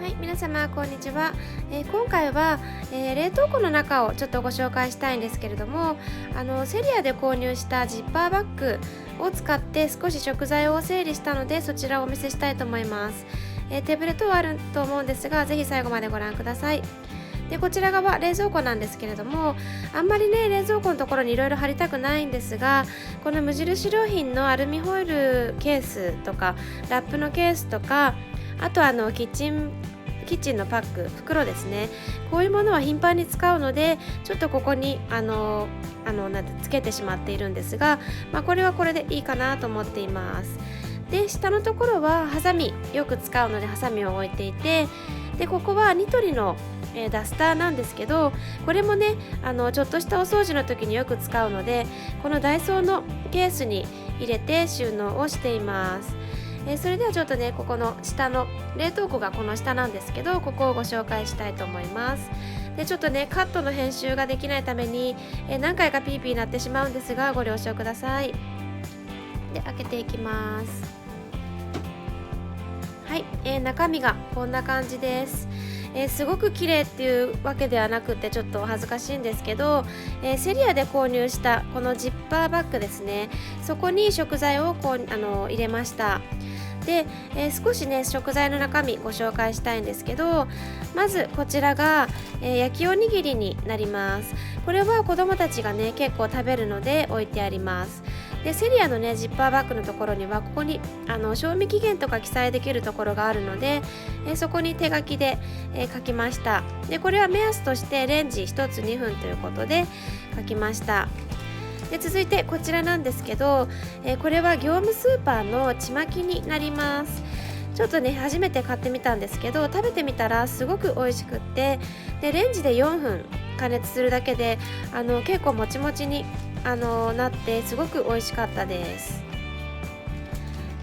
はい、皆様こんにちは。今回は、冷凍庫の中をちょっとご紹介したいんですけれども、セリアで購入したジッパーバッグを使って少し食材を整理したので、そちらをお見せしたいと思います。テーブル等あると思うんですが、ぜひ最後までご覧ください。でこちら側冷蔵庫なんですけれども、あんまりね冷蔵庫のところにいろいろ貼りたくないんですが、この無印良品のアルミホイルケースとかラップのケースとか、あとキッチンのパック袋ですね、こういうものは頻繁に使うので、ちょっとここにつけてしまっているんですが、これはこれでいいかなと思っています。で下のところはハサミ、よく使うのでハサミを置いていて、でここはニトリのダスターなんですけど、これもねちょっとしたお掃除の時によく使うので、このダイソーのケースに入れて収納をしています。それではちょっとね、ここの下の冷凍庫がこの下なんですけど、ここをご紹介したいと思います。でちょっとねカットの編集ができないために、何回かピーピーなってしまうんですが、ご了承ください。で開けていきます。はい、中身がこんな感じです。すごく綺麗っていうわけではなくて、ちょっと恥ずかしいんですけど、セリアで購入したこのジッパーバッグですね、そこに食材を入れました。で、少しね食材の中身ご紹介したいんですけど、まずこちらが、焼きおにぎりになります。これは子どもたちがね結構食べるので置いてあります。でセリアのねジッパーバッグのところには、ここに賞味期限とか記載できるところがあるので、そこに手書きで、書きました。でこれは目安としてレンジ1つ2分ということで書きました。で続いてこちらなんですけど、これは業務スーパーのちまきになります。ちょっとね初めて買ってみたんですけど、食べてみたらすごく美味しくって、でレンジで4分加熱するだけで結構もちもちになってすごく美味しかったです。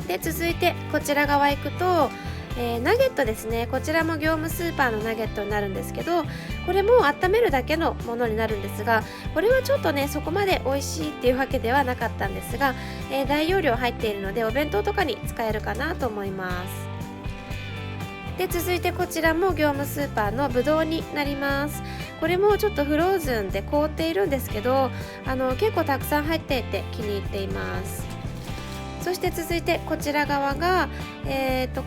で続いてこちら側行くと、ナゲットですね。こちらも業務スーパーのナゲットになるんですけど、これも温めるだけのものになるんですが、これはちょっとねそこまで美味しいっていうわけではなかったんですが、大容量入っているのでお弁当とかに使えるかなと思います。で続いてこちらも業務スーパーのぶどうになります。これもちょっとフローズンで凍っているんですけど、結構たくさん入っていて気に入っています。そして続いてこちら側が、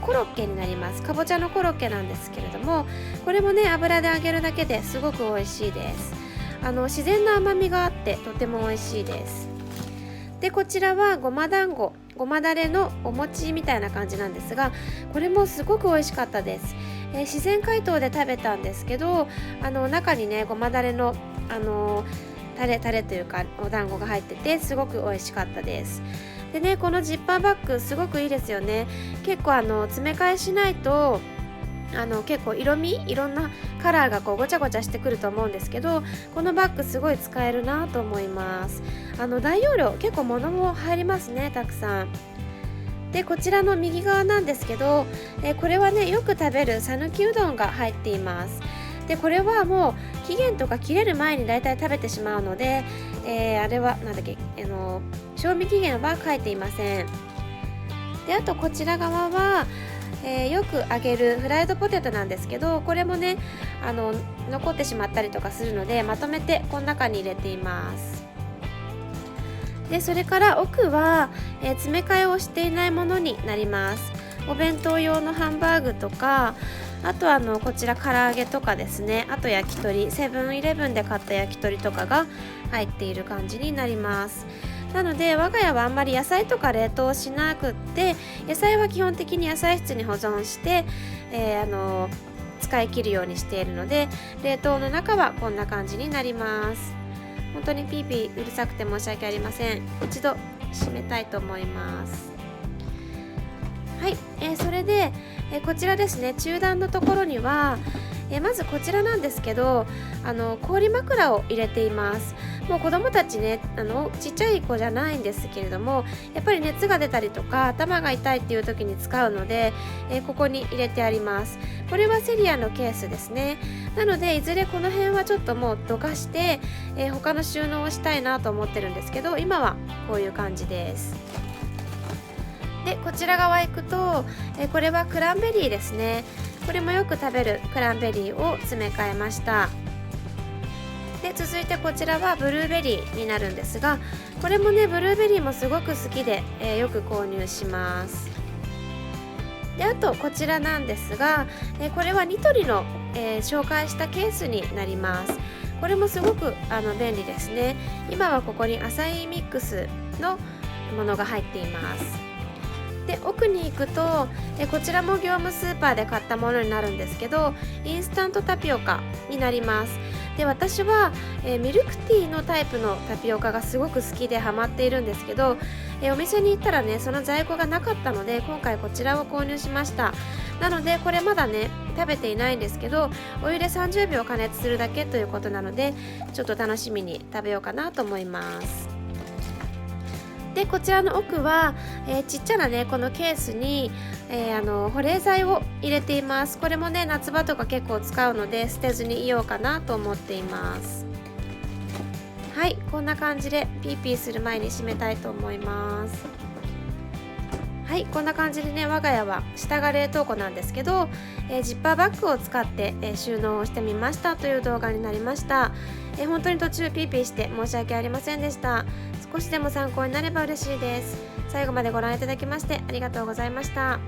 コロッケになります。かぼちゃのコロッケなんですけれども、これもね油で揚げるだけですごく美味しいです。自然な甘みがあってとても美味しいです。でこちらはごま団子、ごまだれのお餅みたいな感じなんですが、これもすごく美味しかったです。自然解凍で食べたんですけど、中にねごまだれのタレというかお団子が入っててすごく美味しかったです。でねこのジッパーバッグすごくいいですよね。結構詰め替えしないと結構いろんなカラーがごちゃごちゃしてくると思うんですけど、このバッグすごい使えるなと思います。大容量結構物も入りますね、たくさん。でこちらの右側なんですけど、これはねよく食べる讃岐うどんが入っています。でこれはもう期限とか切れる前にだいたい食べてしまうので、あれはなんだっけ賞味期限は書いていません。であとこちら側はよく揚げるフライドポテトなんですけど、これもね残ってしまったりとかするので、まとめてこの中に入れています。でそれから奥は、詰め替えをしていないものになります。お弁当用のハンバーグとか、あとこちら唐揚げとかですね、あと焼き鳥、セブンイレブンで買った焼き鳥とかが入っている感じになります。なので我が家はあんまり野菜とか冷凍しなくって、野菜は基本的に野菜室に保存して、使い切るようにしているので、冷凍の中はこんな感じになります。本当にピーピーうるさくて申し訳ありません。一度閉めたいと思います。はい、それで、こちらですね、中段のところには、まずこちらなんですけど、氷枕を入れています。もう子どもたちねちっちゃい子じゃないんですけれども、やっぱり熱が出たりとか頭が痛いっていう時に使うので、ここに入れてあります。これはセリアのケースですね。なのでいずれこの辺はちょっともうどかして、他の収納をしたいなと思ってるんですけど、今はこういう感じです。でこちら側行くと、これはクランベリーですね。これもよく食べるクランベリーを詰め替えました。で続いてこちらはブルーベリーになるんですが、これもねブルーベリーもすごく好きで、よく購入します。であとこちらなんですが、これはニトリの、紹介したケースになります。これもすごく便利ですね。今はここにアサイーミックスのものが入っています。で奥に行くと、こちらも業務スーパーで買ったものになるんですけど、インスタントタピオカになります。で私は、ミルクティーのタイプのタピオカがすごく好きでハマっているんですけど、お店に行ったらねその在庫がなかったので今回こちらを購入しました。なのでこれまだね食べていないんですけど、お湯で30秒加熱するだけということなのでちょっと楽しみに食べようかなと思います。でこちらの奥は、ちっちゃなねこのケースに、保冷剤を入れています。これもね夏場とか結構使うので捨てずにいようかなと思っています。はい、こんな感じでピーピーする前に締めたいと思います。はい、こんな感じでね我が家は下が冷凍庫なんですけど、ジッパーバッグを使って、収納をしてみましたという動画になりました。本当に途中ピーピーして申し訳ありませんでした。少しでも参考になれば嬉しいです。最後までご覧いただきましてありがとうございました。